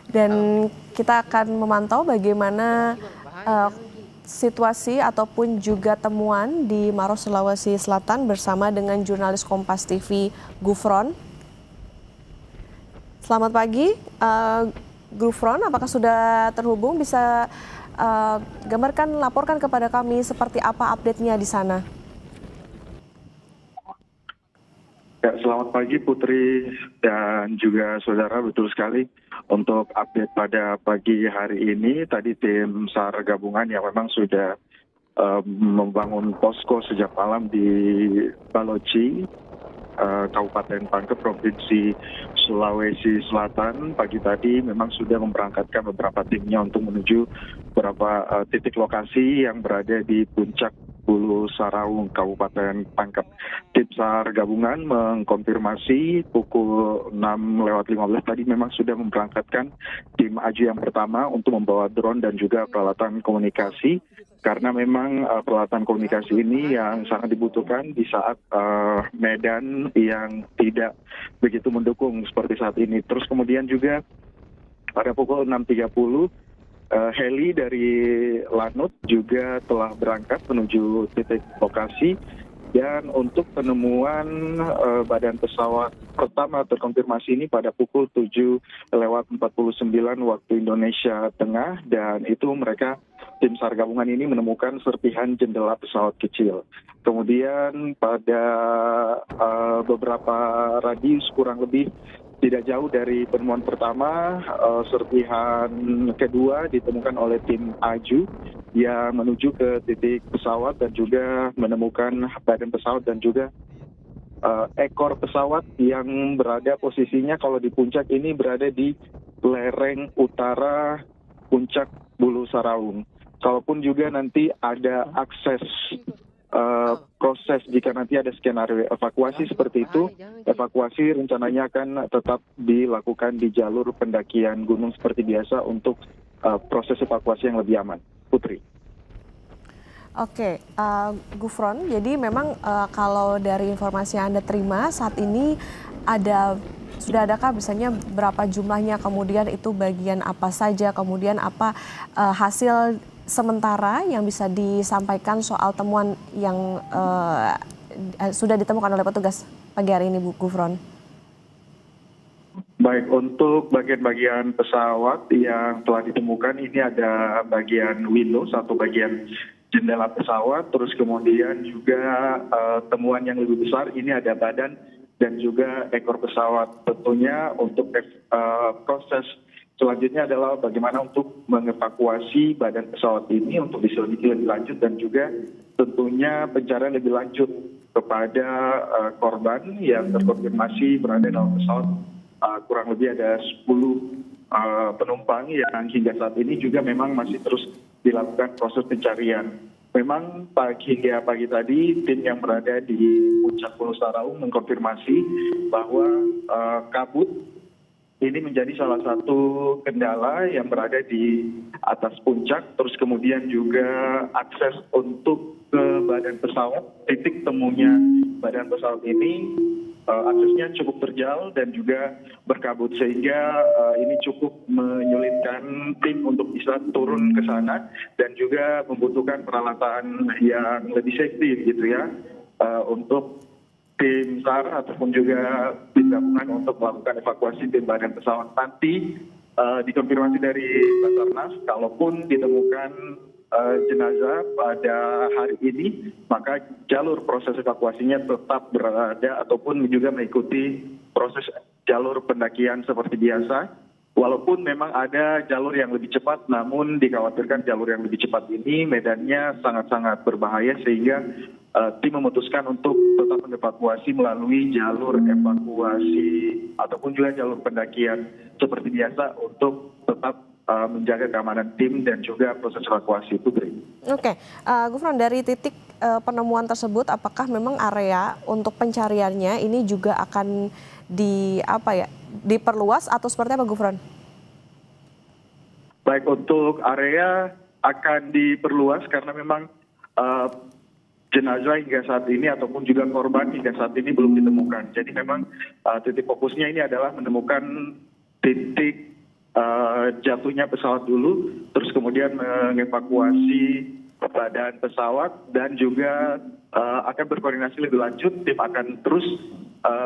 Dan kita akan memantau bagaimana situasi ataupun juga temuan di Maros, Sulawesi Selatan bersama dengan jurnalis Kompas TV Gufron. Selamat pagi, Gufron, apakah sudah terhubung? Bisa gambarkan, laporkan kepada kami seperti apa update-nya di sana? Ya, selamat pagi Putri dan juga saudara, betul sekali. Untuk update pada pagi hari ini, tadi tim SAR gabungan yang memang sudah membangun posko sejak malam di Baloci, Kabupaten Pangkep, Provinsi Sulawesi Selatan, pagi tadi memang sudah memberangkatkan beberapa timnya untuk menuju beberapa titik lokasi yang berada di puncak Bulu Saraung, Kabupaten Pangkep. Tim SAR gabungan mengkonfirmasi pukul 6:15 tadi memang sudah memberangkatkan tim AJU yang pertama untuk membawa drone dan juga peralatan komunikasi, karena memang peralatan komunikasi ini yang sangat dibutuhkan di saat medan yang tidak begitu mendukung seperti saat ini. Terus kemudian juga pada pukul 6:30 heli dari Lanut juga telah berangkat menuju titik lokasi, dan untuk penemuan badan pesawat pertama terkonfirmasi ini pada pukul 7:49 waktu Indonesia Tengah, dan itu mereka tim SAR gabungan ini menemukan serpihan jendela pesawat kecil. Kemudian pada beberapa radius kurang lebih tidak jauh dari penemuan pertama, serpihan kedua ditemukan oleh tim AJU yang menuju ke titik pesawat dan juga menemukan badan pesawat dan juga ekor pesawat yang berada posisinya kalau di puncak ini berada di lereng utara puncak Bulu Saraung. Kalaupun juga nanti ada akses proses jika nanti ada skenario evakuasi seperti itu, evakuasi rencananya akan tetap dilakukan di jalur pendakian gunung seperti biasa untuk proses evakuasi yang lebih aman. Putri. Oke, Gufron, jadi memang kalau dari informasi yang Anda terima saat ini sudah adakah misalnya berapa jumlahnya, kemudian itu bagian apa saja, kemudian apa hasil sementara yang bisa disampaikan soal temuan yang sudah ditemukan oleh petugas pagi hari ini, Bu Gufron? Baik, untuk bagian-bagian pesawat yang telah ditemukan ini ada bagian window, satu bagian jendela pesawat, terus kemudian juga temuan yang lebih besar ini ada badan dan juga ekor pesawat. Tentunya untuk proses selanjutnya adalah bagaimana untuk mengevakuasi badan pesawat ini untuk diselidiki lebih lanjut, dan juga tentunya pencarian lebih lanjut kepada korban yang terkonfirmasi berada dalam pesawat. Kurang lebih ada 10 penumpang yang hingga saat ini juga memang masih terus dilakukan proses pencarian. Memang hingga pagi tadi tim yang berada di puncak Bulu Saraung mengkonfirmasi bahwa kabut ini menjadi salah satu kendala yang berada di atas puncak, terus kemudian juga akses untuk ke badan pesawat, titik temunya badan pesawat ini aksesnya cukup terjal dan juga berkabut, sehingga ini cukup menyulitkan tim untuk bisa turun ke sana dan juga membutuhkan peralatan yang lebih safety gitu ya, untuk tim SAR ataupun juga tim gabungan untuk melakukan evakuasi tim badan pesawat. Nanti dikonfirmasi dari Basarnas, kalaupun ditemukan jenazah pada hari ini, maka jalur proses evakuasinya tetap berada ataupun juga mengikuti proses jalur pendakian seperti biasa. Walaupun memang ada jalur yang lebih cepat, namun dikhawatirkan jalur yang lebih cepat ini medannya sangat-sangat berbahaya, sehingga tim memutuskan untuk tetap mengevakuasi melalui jalur evakuasi ataupun juga jalur pendakian seperti biasa untuk tetap menjaga keamanan tim dan juga proses evakuasi itu. Oke, Gufron, dari titik penemuan tersebut, apakah memang area untuk pencariannya ini juga akan diperluas atau seperti apa, Gufron? Baik, untuk area akan diperluas karena memang jenazah hingga saat ini ataupun juga korban hingga saat ini belum ditemukan. Jadi memang titik fokusnya ini adalah menemukan titik jatuhnya pesawat dulu, terus kemudian mengevakuasi badan pesawat dan juga akan berkoordinasi lebih lanjut. Tim akan terus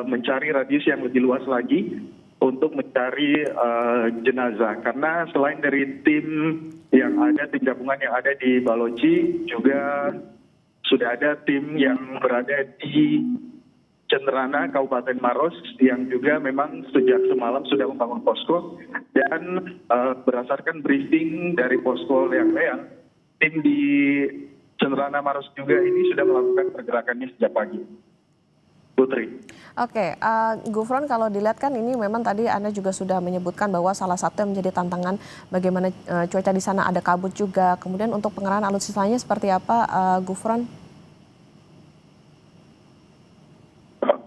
mencari radius yang lebih luas lagi untuk mencari jenazah. Karena selain dari tim yang ada, tim gabungan yang ada di Baloci, juga sudah ada tim yang berada di Cenderana, Kabupaten Maros, yang juga memang sejak semalam sudah membangun posko, dan berdasarkan briefing dari posko Leang-Leang, tim di Cenderana Maros juga ini sudah melakukan pergerakannya sejak pagi. Putri. Oke, Gufron, kalau dilihat kan ini memang tadi Anda juga sudah menyebutkan bahwa salah satu yang menjadi tantangan bagaimana cuaca di sana, ada kabut juga. Kemudian untuk pengerahan alutsistanya seperti apa, Gufron?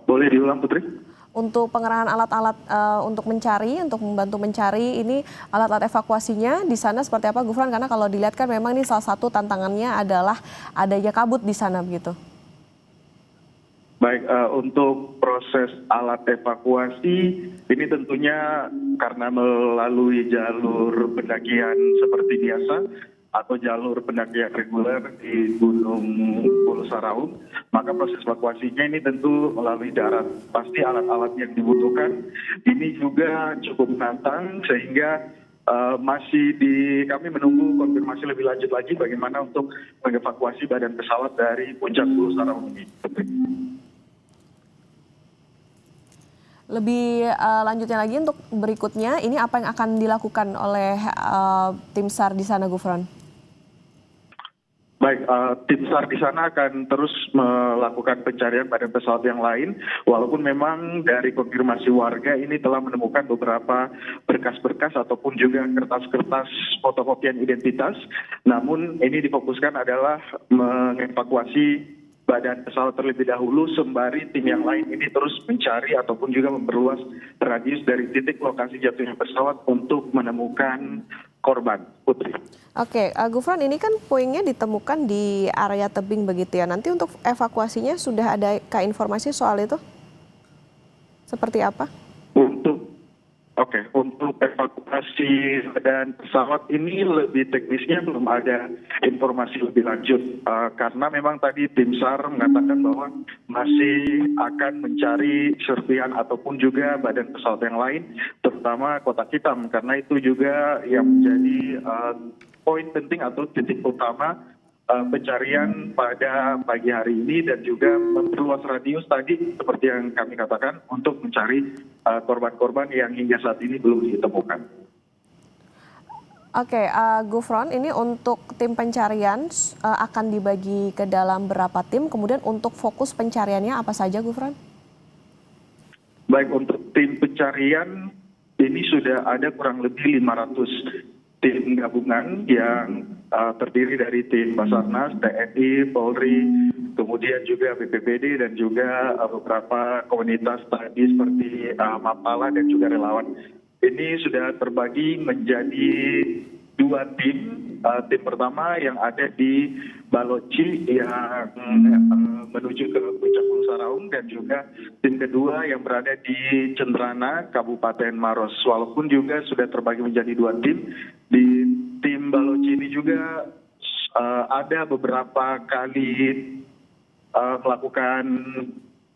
Boleh diulang, Putri? Untuk pengerahan alat-alat untuk mencari, untuk membantu mencari, ini alat-alat evakuasinya di sana seperti apa, Gufron? Karena kalau dilihat kan memang ini salah satu tantangannya adalah adanya kabut di sana begitu. Baik, untuk proses alat evakuasi ini tentunya karena melalui jalur pendakian seperti biasa atau jalur pendakian reguler di Gunung Pulau Saraung, maka proses evakuasinya ini tentu melalui darat. Pasti alat-alat yang dibutuhkan ini juga cukup menantang, sehingga kami menunggu konfirmasi lebih lanjut lagi bagaimana untuk mengevakuasi badan pesawat dari puncak Pulau Saraung ini. Lebih lanjutnya lagi untuk berikutnya, ini apa yang akan dilakukan oleh tim SAR di sana, Gufron? Baik, tim SAR di sana akan terus melakukan pencarian badan pesawat yang lain, walaupun memang dari konfirmasi warga ini telah menemukan beberapa berkas-berkas ataupun juga kertas-kertas fotokopian identitas, namun ini difokuskan adalah mengevakuasi badan pesawat terlebih dahulu, sembari tim yang lain ini terus mencari ataupun juga memperluas radius dari titik lokasi jatuhnya pesawat untuk menemukan korban. Putri. Oke, Gufron, ini kan puingnya ditemukan di area tebing begitu ya. Nanti untuk evakuasinya sudah ada informasi soal itu? Seperti apa? Untuk evakuasi badan pesawat ini lebih teknisnya belum ada informasi lebih lanjut, karena memang tadi tim SAR mengatakan bahwa masih akan mencari serpihan ataupun juga badan pesawat yang lain, terutama kotak hitam, karena itu juga yang menjadi poin penting atau titik utama pencarian pada pagi hari ini, dan juga memperluas radius tadi seperti yang kami katakan untuk mencari korban-korban yang hingga saat ini belum ditemukan. Oke, Gufron, ini untuk tim pencarian akan dibagi ke dalam berapa tim? Kemudian untuk fokus pencariannya apa saja, Gufron? Baik, untuk tim pencarian ini sudah ada kurang lebih 500 tim gabungan yang terdiri dari tim Basarnas, TNI, Polri, kemudian juga BPBD dan juga beberapa komunitas tadi seperti Mapala dan juga relawan. Ini sudah terbagi menjadi 2 tim. Tim pertama yang ada di Baloci yang menuju ke puncak Pulau Saraung, dan juga tim kedua yang berada di Cenderana, Kabupaten Maros. Walaupun juga sudah terbagi menjadi 2 tim, di tim Baloci ini juga ada beberapa kali melakukan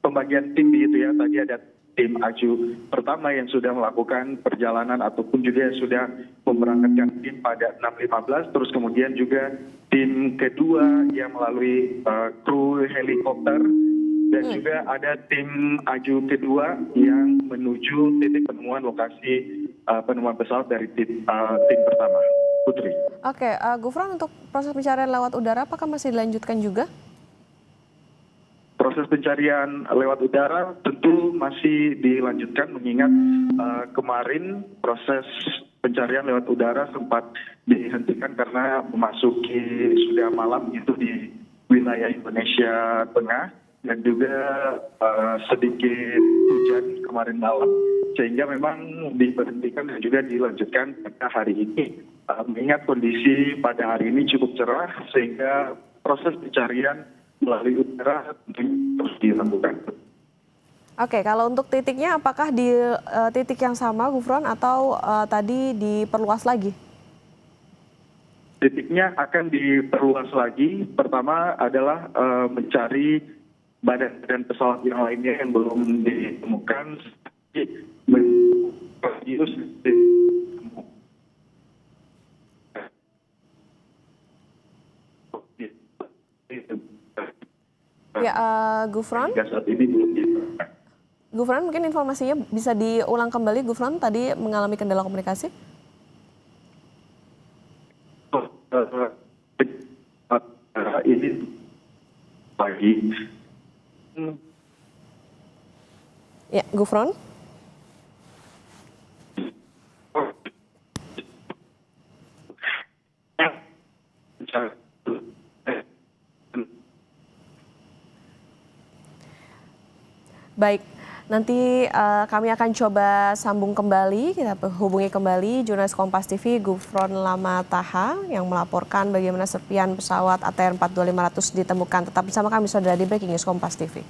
pembagian tim gitu ya. Tadi ada tim Aju pertama yang sudah melakukan perjalanan ataupun juga sudah memberangkatkan tim pada 6.15, terus kemudian juga tim kedua yang melalui kru helikopter, dan juga ada tim Aju kedua yang menuju titik penemuan lokasi penemuan pesawat dari tim pertama. Putri. Oke, Gufron, untuk proses pencarian lewat udara apakah masih dilanjutkan juga? Proses pencarian lewat udara tentu masih dilanjutkan, mengingat kemarin proses pencarian lewat udara sempat dihentikan karena memasuki sudah malam itu di wilayah Indonesia Tengah, dan juga sedikit hujan kemarin malam, sehingga memang diberhentikan dan juga dilanjutkan pada hari ini. Mengingat kondisi pada hari ini cukup cerah, sehingga proses pencarian melalui udara tentunya terus dilakukan. Oke, kalau untuk titiknya apakah di titik yang sama, Gufron, atau tadi diperluas lagi? Titiknya akan diperluas lagi. Pertama adalah mencari badan pesawat yang lainnya yang belum ditemukan. Ya, Gufron. Hingga saat ini belum ditemukan. Gufron, mungkin informasinya bisa diulang kembali, Gufron, tadi mengalami kendala komunikasi. Ini pagi. Ya, Gufron. Baik, nanti kami akan coba sambung kembali, kita hubungi kembali jurnalis Kompas TV Gufron Lamataha yang melaporkan bagaimana serpian pesawat ATR 42500 ditemukan. Tetap bersama kami saudara di Breaking News Kompas TV.